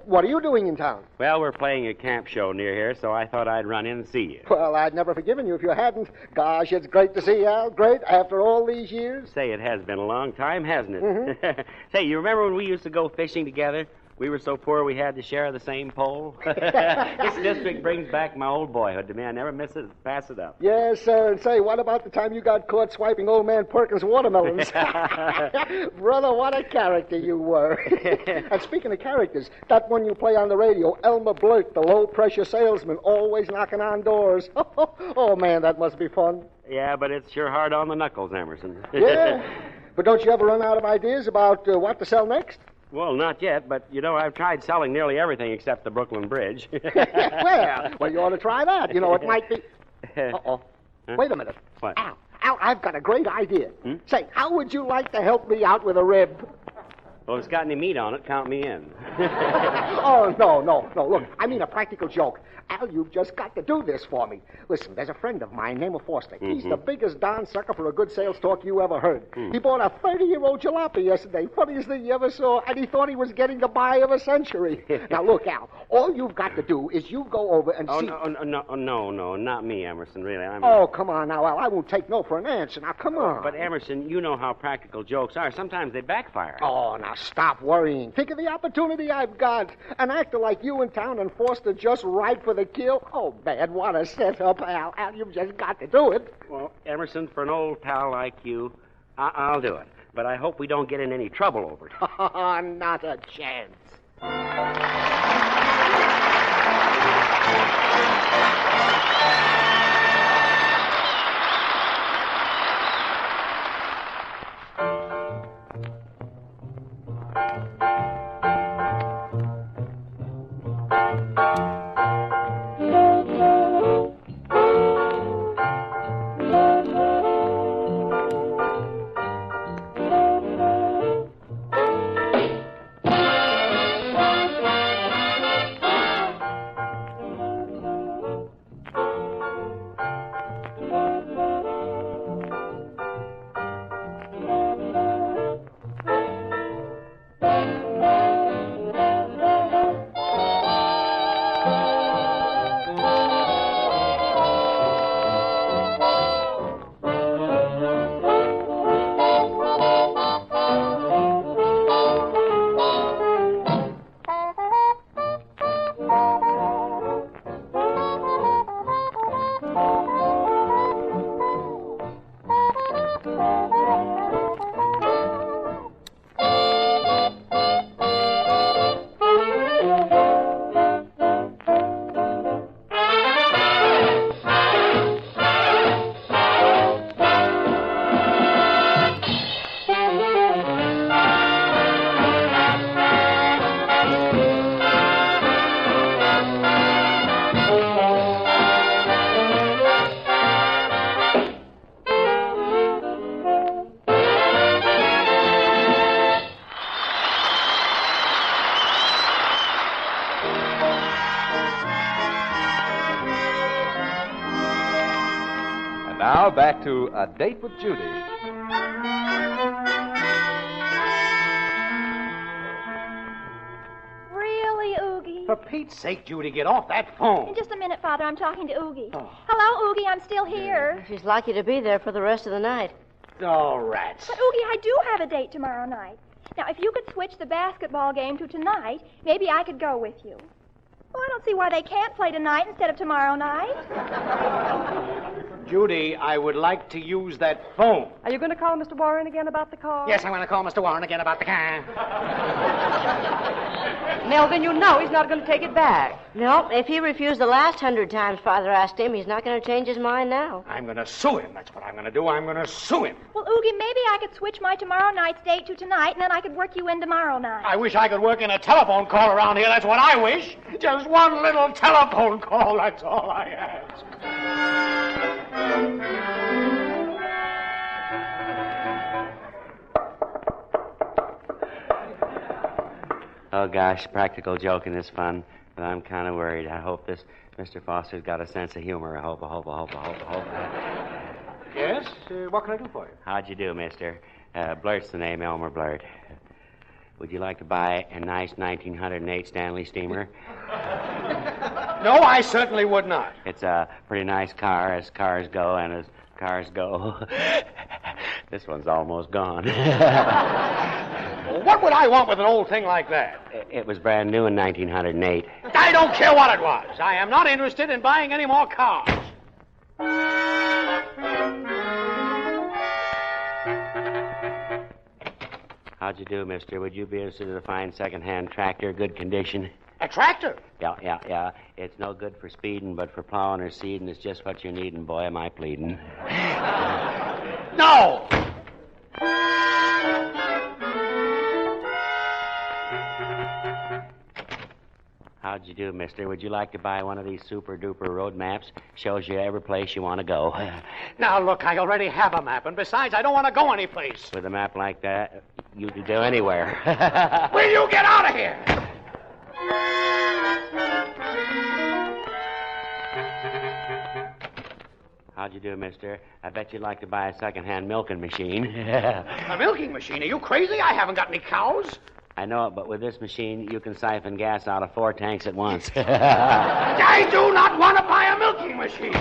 What are you doing in town? Well, we're playing a camp show near here, so I thought I'd run in and see you. Well, I'd never forgiven you if you hadn't. Gosh, it's great to see you, Al. Great, after all these years. Say, it has been a long time, hasn't it? Mm-hmm. Say, you remember when we used to go fishing together? We were so poor we had to share the same pole. This district brings back my old boyhood to me. I never miss it. Pass it up. Yes, sir. And say, what about the time you got caught swiping old man Perkins' watermelons? Brother, what a character you were. And speaking of characters, that one you play on the radio, Elmer Blurt, the low-pressure salesman, always knocking on doors. Oh, man, that must be fun. Yeah, but it's sure hard on the knuckles, Emerson. Yeah. But don't you ever run out of ideas about what to sell next? Well, not yet, but, I've tried selling nearly everything except the Brooklyn Bridge. well, you ought to try that. It might be... Uh-oh. Huh? Wait a minute. What? Al, I've got a great idea. Hmm? Say, how would you like to help me out with a rib? Well, if it's got any meat on it, count me in. Oh, no. Look, I mean a practical joke. Al, you've just got to do this for me. Listen, there's a friend of mine named Foster. Mm-hmm. He's the biggest darn sucker for a good sales talk you ever heard. Mm. He bought a 30-year-old jalopy yesterday. Funniest thing you ever saw, and he thought he was getting the buy of a century. Now, look, Al, all you've got to do is you go over and see... No, not me, Emerson, really. Oh, come on now, Al. I won't take no for an answer. Now, come on. But, Emerson, you know how practical jokes are. Sometimes they backfire. Oh, now, stop worrying. Think of the opportunity I've got. An actor like you in town and Foster just right for the kill. Oh, man, what a setup, Al. Al, you've just got to do it. Well, Emerson, for an old pal like you, I'll do it. But I hope we don't get in any trouble over it. Not a chance. Now back to A Date with Judy. Really, Oogie? For Pete's sake, Judy, get off that phone. In just a minute, Father. I'm talking to Oogie. Hello, Oogie. I'm still here. She's lucky to be there for the rest of the night. Oh, rats. But, Oogie, I do have a date tomorrow night. Now, if you could switch the basketball game to tonight, maybe I could go with you. Well, I don't see why they can't play tonight instead of tomorrow night. Judy, I would like to use that phone. Are you going to call Mr. Warren again about the car? Yes, I'm going to call Mr. Warren again about the car. Melvin, you know he's not going to take it back. No, if he refused the last 100 times Father asked him, he's not going to change his mind now. I'm going to sue him. That's what I'm going to do. I'm going to sue him. Well, Oogie, maybe I could switch my tomorrow night's date to tonight, and then I could work you in tomorrow night. I wish I could work in a telephone call around here. That's what I wish. Just one little telephone call. That's all I ask. Oh, gosh, practical joking is fun, but I'm kind of worried. I hope this Mr. Foster's got a sense of humor. I hope. Yes? What can I do for you? How'd you do, mister? Blurt's the name, Elmer Blurt. Would you like to buy a nice 1908 Stanley steamer? No, I certainly would not. It's a pretty nice car, as cars go, and as cars go. This one's almost gone. Well, what would I want with an old thing like that? It was brand new in 1908. I don't care what it was. I am not interested in buying any more cars. How'd you do, mister? Would you be interested in a fine second-hand tractor, good condition? A tractor? Yeah. It's no good for speeding, but for plowing or seeding, it's just what you're needing, boy. Am I pleading? No! How'd you do, mister? Would you like to buy one of these super-duper road maps? Shows you every place you want to go. Now, look, I already have a map, and besides, I don't want to go anyplace. With a map like that, you could go anywhere. Will you get out of here? How'd you do, mister? I bet you'd like to buy a second-hand milking machine. A milking machine? Are you crazy? I haven't got any cows. I know it, but with this machine, you can siphon gas out of 4 tanks at once. I do not want to buy a milking machine.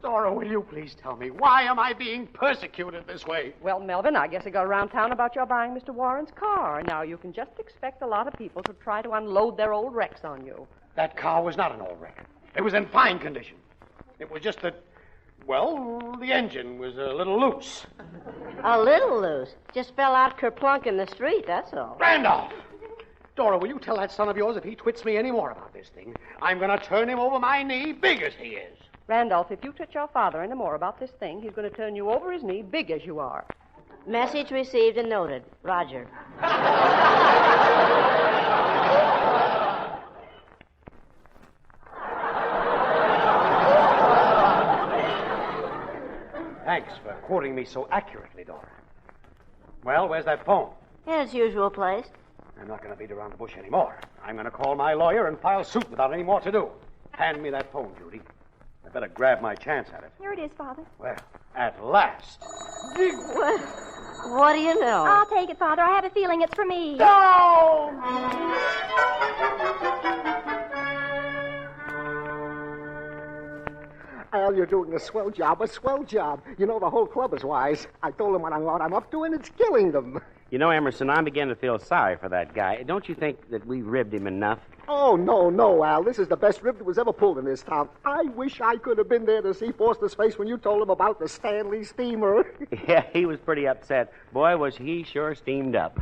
Dora, will you please tell me, why am I being persecuted this way? Well, Melvin, I guess it got around town about your buying Mr. Warren's car. Now, you can just expect a lot of people to try to unload their old wrecks on you. That car was not an old wreck. It was in fine condition. It was just that, well, the engine was a little loose. A little loose. Just fell out kerplunk in the street, that's all. Randolph! Dora, will you tell that son of yours if he twits me any more about this thing, I'm going to turn him over my knee, big as he is. Randolph, if you twit your father any more about this thing, he's going to turn you over his knee, big as you are. Message received and noted. Roger. Thanks for quoting me so accurately, Dora. Well, where's that phone? In its usual place. I'm not going to beat around the bush anymore. I'm going to call my lawyer and file suit without any more to do. Hand me that phone, Judy. I better grab my chance at it. Here it is, Father. Well, at last. What do you know? I'll take it, Father. I have a feeling it's for me. No! Al, you're doing a swell job. You know, the whole club is wise. I told them what I'm up to, and it's killing them. You know, Emerson, I'm beginning to feel sorry for that guy. Don't you think that we ribbed him enough? Oh, no, Al. This is the best rib that was ever pulled in this town. I wish I could have been there to see Foster's face when you told him about the Stanley steamer. Yeah, he was pretty upset. Boy, was he sure steamed up.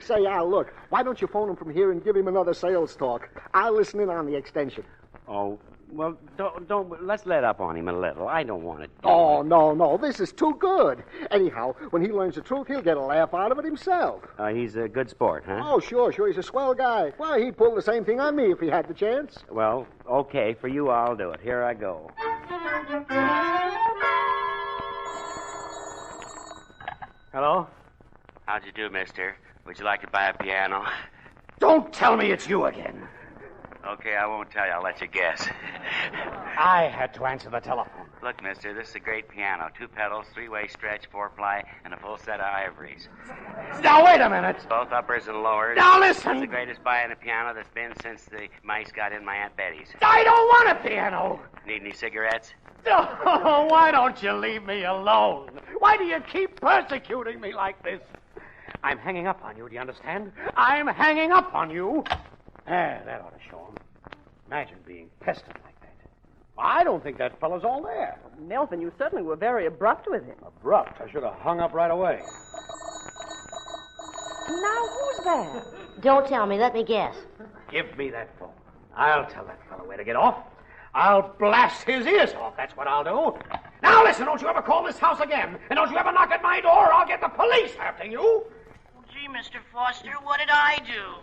Say, Al, look, why don't you phone him from here and give him another sales talk? I'll listen in on the extension. Oh, well, don't. Let's let up on him a little. I don't want it. Oh, no. This is too good. Anyhow, when he learns the truth, he'll get a laugh out of it himself. He's a good sport, huh? Oh, sure. He's a swell guy. Why, he'd pull the same thing on me if he had the chance. Well, okay. For you, I'll do it. Here I go. Hello? How'd you do, mister? Would you like to buy a piano? Don't tell me it's you again. Okay, I won't tell you. I'll let you guess. I had to answer the telephone. Look, mister, this is a great piano. 2 pedals, 3-way stretch, 4-ply, and a full set of ivories. Now, wait a minute. Both uppers and lowers. Now, listen. It's the greatest buy-in a piano that's been since the mice got in my Aunt Betty's. I don't want a piano. Need any cigarettes? Oh, why don't you leave me alone? Why do you keep persecuting me like this? I'm hanging up on you, do you understand? I'm hanging up on you. That ought to show him. Imagine being pestered like that. I don't think that fellow's all there. Melvin, you certainly were very abrupt with him. Abrupt? I should have hung up right away. Now, who's that? Don't tell me. Let me guess. Give me that phone. I'll tell that fellow where to get off. I'll blast his ears off. That's what I'll do. Now, listen, don't you ever call this house again. And don't you ever knock at my door or I'll get the police after you. Gee, Mr. Foster, what did I do?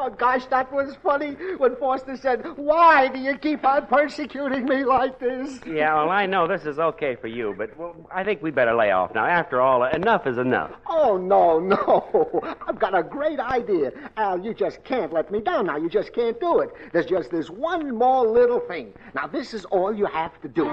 Oh, gosh, that was funny when Foster said, "Why do you keep on persecuting me like this?" Yeah, well, I know this is okay for you, but I think we better lay off now. After all, enough is enough. Oh, no. I've got a great idea. Al, you just can't let me down now. You just can't do it. There's just this one more little thing. Now, this is all you have to do.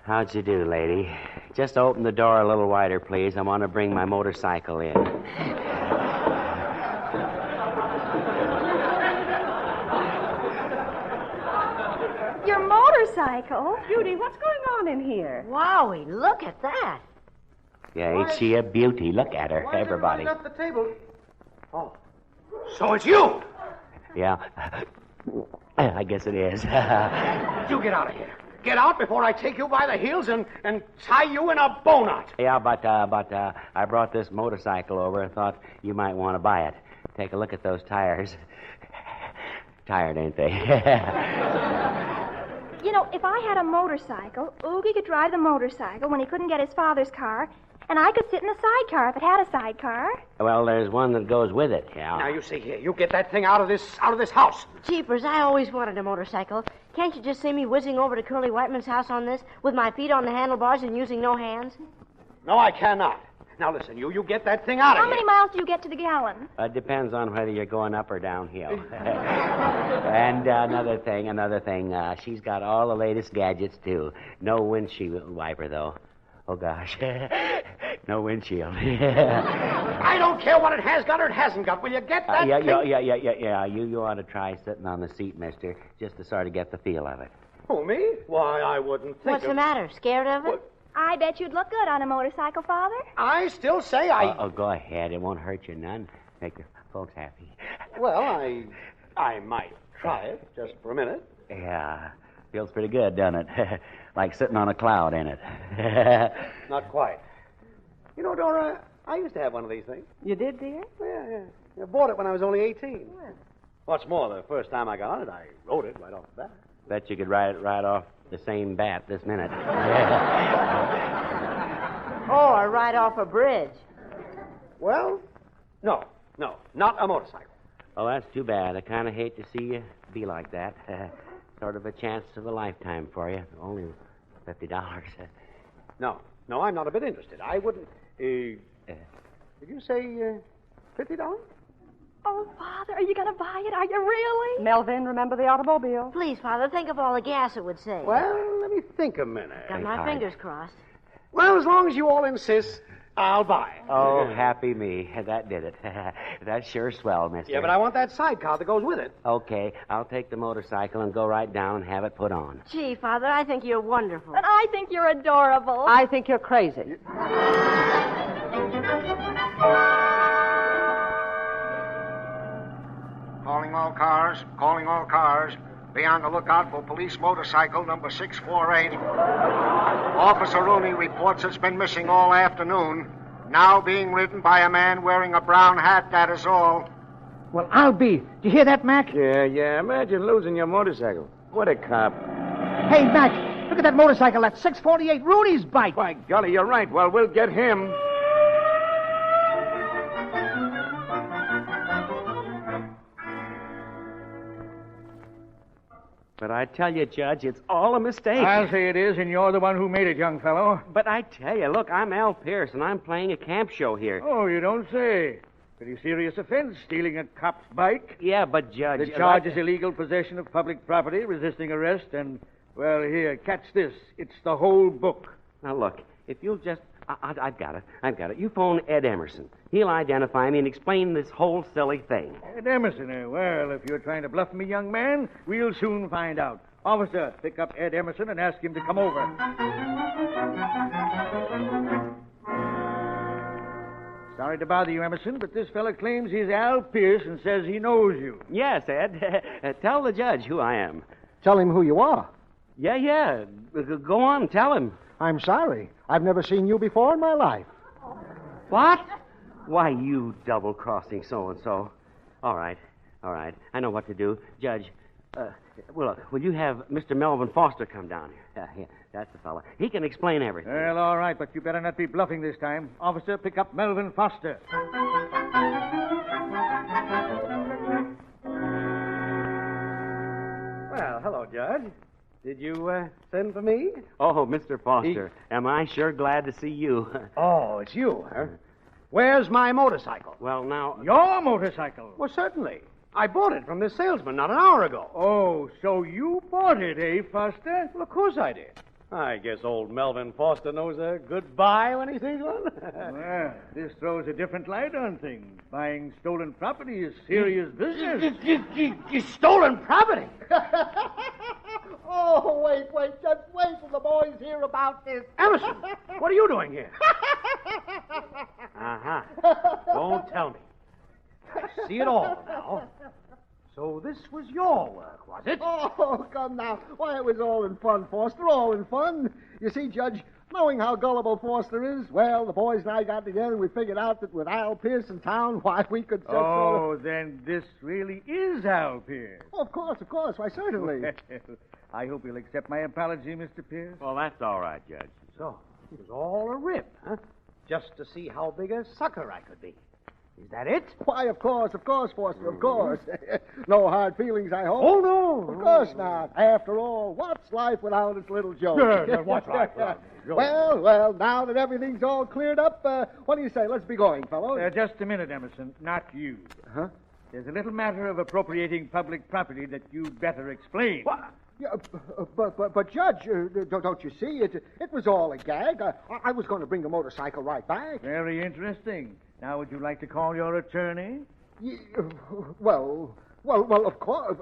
How'd you do, lady? Just open the door a little wider, please. I want to bring my motorcycle in. Your motorcycle? Judy, what's going on in here? Wowie, look at that. Yeah, ain't she a beauty? Look at her, everybody. Up the table. Oh, so it's you. Yeah, I guess it is. You get out of here. Get out before I take you by the heels and tie you in a bow knot. Yeah, but I brought this motorcycle over and thought you might want to buy it. Take a look at those tires. Tired, ain't they? You know, if I had a motorcycle, Oogie could drive the motorcycle when he couldn't get his father's car, and I could sit in the sidecar if it had a sidecar. Well, there's one that goes with it, yeah. Now, you see here. You get that thing out of this house. Jeepers, I always wanted a motorcycle. Can't you just see me whizzing over to Curly Whiteman's house on this, with my feet on the handlebars and using no hands? No, I cannot. Now, listen, you get that thing out of How here. many miles do you get to the gallon? Depends on whether you're going up or downhill. And another thing, she's got all the latest gadgets, too. No windshield wiper, though. Oh, gosh. No windshield. I don't care what it has got or it hasn't got. Will you get that thing? Yeah. You ought to try sitting on the seat, mister, just to sort of get the feel of it. Who, me? Why, I wouldn't think What's the matter? Scared of it? What? I bet you'd look good on a motorcycle, Father. I still say Oh, go ahead. It won't hurt you none. Make the folks happy. Well, I might try it just for a minute. Yeah. Feels pretty good, doesn't it? Like sitting on a cloud, ain't it? Not quite. You know, Dora, I used to have one of these things. You did, dear? Yeah. I bought it when I was only 18. Yeah. What's more, the first time I got on it, I rode it right off the bat. Bet you could ride it right off the same bat this minute. Or right off a bridge. Well, no, not a motorcycle. Oh, that's too bad. I kind of hate to see you be like that. Sort of a chance of a lifetime for you. Only $50. No, I'm not a bit interested. I wouldn't. Did you say $50? Oh, Father, are you going to buy it? Are you really? Melvin, remember the automobile? Please, Father, think of all the gas it would save. Well, let me think a minute. Got my fingers crossed. Well, as long as you all insist, I'll buy it. Oh, happy me. That did it. That's sure swell, mister. Yeah, but I want that sidecar that goes with it. Okay, I'll take the motorcycle and go right down and have it put on. Gee, Father, I think you're wonderful. And I think you're adorable. I think you're crazy. Calling all cars. Calling all cars. Be on the lookout for police motorcycle number 648. Officer Rooney reports it's been missing all afternoon. Now being ridden by a man wearing a brown hat, that is all. Well, I'll be. Do you hear that, Mac? Yeah. Imagine losing your motorcycle. What a cop. Hey, Mac, look at that motorcycle. That's 648 Rooney's bike. By golly, you're right. Well, we'll get him. But I tell you, Judge, it's all a mistake. I'll say it is, and you're the one who made it, young fellow. But I tell you, look, I'm Al Pierce, and I'm playing a camp show here. Oh, you don't say. Pretty serious offense, stealing a cop's bike. Yeah, but, Judge... The charge is illegal possession of public property, resisting arrest, and, well, here, catch this. It's the whole book. Now, look, if you'll just... I've got it. You phone Ed Emerson. He'll identify me and explain this whole silly thing. Ed Emerson, eh? Well, if you're trying to bluff me, young man, we'll soon find out. Officer, pick up Ed Emerson and ask him to come over. Sorry to bother you, Emerson, but this fella claims he's Al Pierce and says he knows you. Yes, Ed. Tell the judge who I am. Tell him who you are. Yeah. Go on, tell him. I'm sorry. I've never seen you before in my life. What? Why, you double-crossing so-and-so. All right. I know what to do. Judge, look, will you have Mr. Melvin Foster come down here? Yeah, that's the fella. He can explain everything. Well, all right, but you better not be bluffing this time. Officer, pick up Melvin Foster. Well, hello, Judge. Did you send for me? Oh, Mr. Foster, am I sure glad to see you. Oh, it's you, huh? Where's my motorcycle? Well, now... Your motorcycle? Well, certainly. I bought it from this salesman not an hour ago. Oh, so you bought it, eh, Foster? Well, of course I did. I guess old Melvin Foster knows a good buy when he sees one. Well, this throws a different light on things. Buying stolen property is serious business. Stolen property? Oh, wait. Just wait till the boys hear about this. Emerson, what are you doing here? Uh-huh. Don't tell me. I see it all now. So this was your work, was it? Oh, come now. Why, it was all in fun, Foster, all in fun. You see, Judge, knowing how gullible Foster is, well, the boys and I got together and we figured out that with Al Pierce in town, why, we could just sort of... then this really is Al Pierce. Oh, of course. Why, certainly. I hope you'll accept my apology, Mr. Pierce. Well, that's all right, Judge. So, it was all a rib, huh? Just to see how big a sucker I could be. Is that it? Why, of course, Foster, of course. No hard feelings, I hope. Oh, no. Of course not. After all, what's life without its little jokes? Yeah, what's life without its jokes? Well, now that everything's all cleared up, what do you say? Let's be going, fellows. Just a minute, Emerson. Not you. Huh? There's a little matter of appropriating public property that you'd better explain. What? Yeah, but Judge, don't you see? It was all a gag. I was going to bring the motorcycle right back. Very interesting. Now, would you like to call your attorney? Well, of course.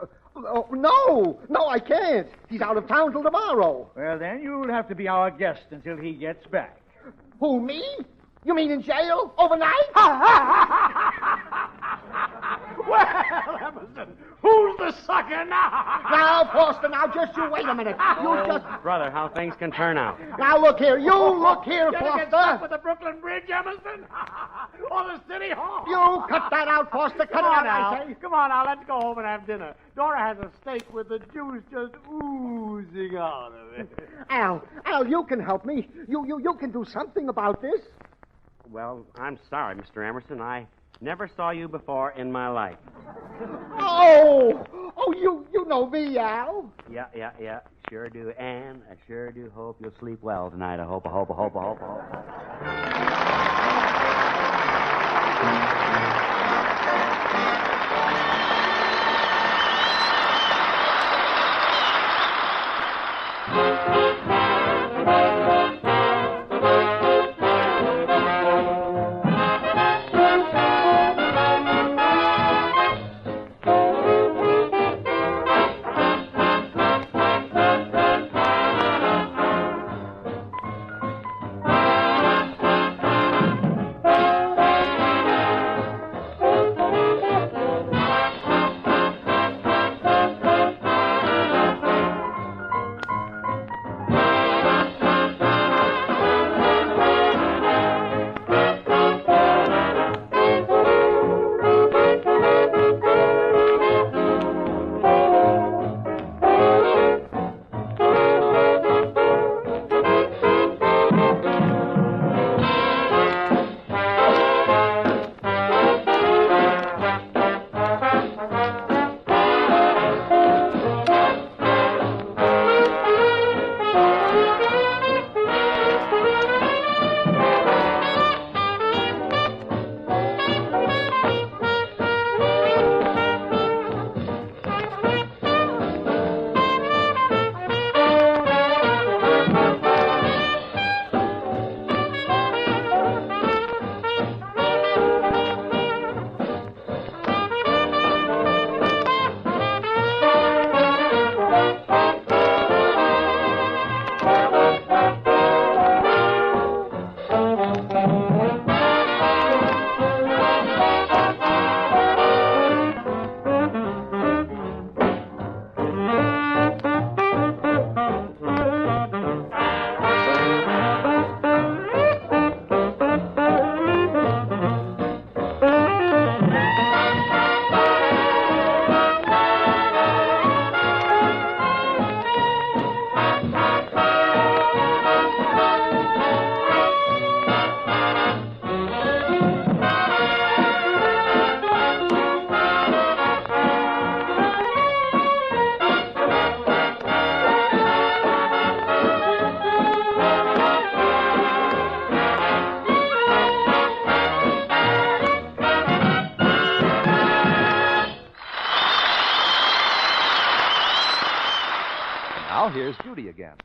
No, I can't. He's out of town till tomorrow. Well, then you'll have to be our guest until he gets back. Who, me? You mean in jail? Overnight? Well, Emerson, who's the sucker now? Now, Foster, just you wait a minute. You just... Brother, how things can turn out. Now, look here, Foster. Get stuck with the Brooklyn Bridge, Emerson? Or the City Hall? You cut that out, Foster. Cut it out, I say. Come on now, let's go home and have dinner. Dora has a steak with the juice just oozing out of it. Al, you can help me. You can do something about this. Well, I'm sorry, Mr. Emerson. I never saw you before in my life. Oh, you know me, Al. Yeah. Sure do. And I sure do hope you'll sleep well tonight. I hope. Now, here's Judy again.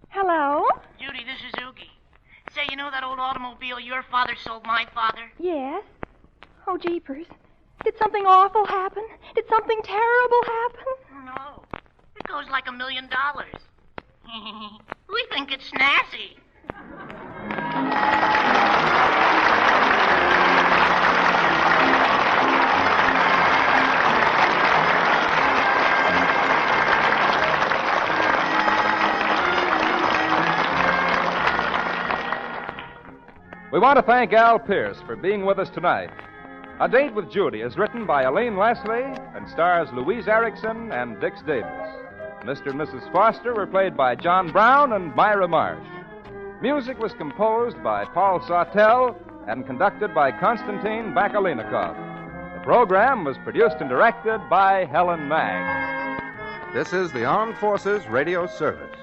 Hello? Judy, this is Oogie. Say, you know that old automobile your father sold my father? Yes. Oh, jeepers. Did something awful happen? Did something terrible happen? No. It goes like $1 million. We think it's snazzy. We want to thank Al Pierce for being with us tonight. A Date with Judy is written by Elaine Leslie and stars Louise Erickson and Dix Davis. Mr. and Mrs. Foster were played by John Brown and Myra Marsh. Music was composed by Paul Sawtell and conducted by Konstantin Bakalinikov. The program was produced and directed by Helen Magg. This is the Armed Forces Radio Service.